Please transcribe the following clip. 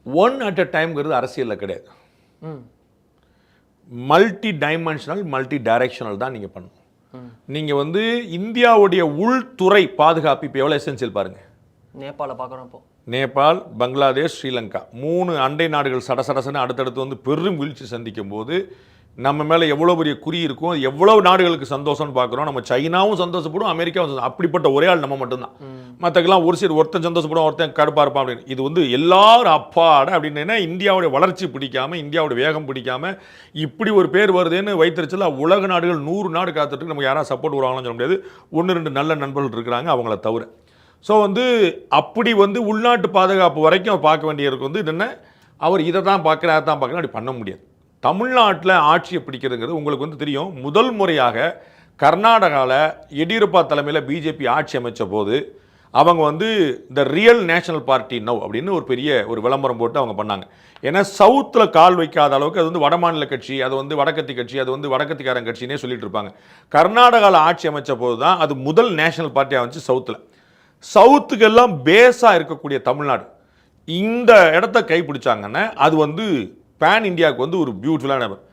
One at a டைம்ங்கிறது அரசியலில் கிடையாது. Multi dimensional multi directional தான் நீங்கள் பண்ணணும். நீங்கள் வந்து இந்தியாவுடைய உள்துறை பாதுகாப்பு இப்போ எவ்வளோ எசென்சியல் பாருங்கள். நேபாளை பார்க்குறோம். இப்போ நேபாள், பங்களாதேஷ், ஸ்ரீலங்கா 3 அண்டை நாடுகள் சடசடசன்னு அடுத்தடுத்து வந்து பெரும் வீழ்ச்சி சந்திக்கும் போது நம்ம மேலே எவ்வளோ பெரிய குறி இருக்கும், எவ்வளவு நாடுகளுக்கு சந்தோஷம்னு பார்க்குறோம். நம்ம சைனாவும் சந்தோஷப்படும், அமெரிக்காவும் அப்படிப்பட்ட ஒரே ஆள் நம்ம மட்டும்தான். மற்றக்கெல்லாம் ஒரு சைடு ஒருத்தன் சந்தோஷப்படும், ஒருத்தன் கடுப்பாக இருப்பான் அப்படின்னு. இது வந்து எல்லாரும் அப்பாட அப்படின்னு இந்தியாவுடைய வளர்ச்சி பிடிக்காம, இந்தியாவுடைய வேகம் பிடிக்காம இப்படி ஒரு பேர் வருதுன்னு வைத்திருச்சல உலக நாடுகள் 100 நாடு காத்துட்டு நமக்கு யாராவது சப்போர்ட் வருவாங்கன்னு சொல்ல முடியாது. 1-2 நல்ல நண்பர்கள் இருக்கிறாங்க அவங்கள தவிர. ஸோ வந்து அப்படி வந்து உள்நாட்டு பாதுகாப்பு வரைக்கும் பார்க்க வேண்டியதுக்கு வந்து என்ன, அவர் இதை தான் பார்க்குறேன் அதை தான் பார்க்குறேன் அப்படி பண்ண முடியாது. தமிழ்நாட்டில் ஆட்சியை பிடிக்கிறதுங்கிறது உங்களுக்கு வந்து தெரியும். முதல் முறையாக கர்நாடகாவில் எடியூரப்பா தலைமையில் பிஜேபி ஆட்சி அமைச்ச போது அவங்க வந்து the real national party now அப்படின்னு ஒரு பெரிய ஒரு விளம்பரம் போட்டு அவங்க பண்ணாங்க. ஏன்னா சவுத்தில் கால் வைக்காத அளவுக்கு அது வந்து வடமாநில கட்சி, அது வந்து வடக்கத்தி கட்சி, அது வந்து வடக்கத்திக்காரன் கட்சினே சொல்லிட்டு இருப்பாங்க. கர்நாடகாவில் ஆட்சி அமைச்ச போது தான் அது முதல் நேஷனல் பார்ட்டியாக வந்துச்சு சவுத்தில். சவுத்துக்கெல்லாம் பேஸாக இருக்கக்கூடிய தமிழ்நாடு இந்த இடத்த கைப்பிடிச்சாங்கன்னா அது வந்து பேன் இந்தியாவுக்கு வந்து ஒரு பியூட்டிஃபுல்லான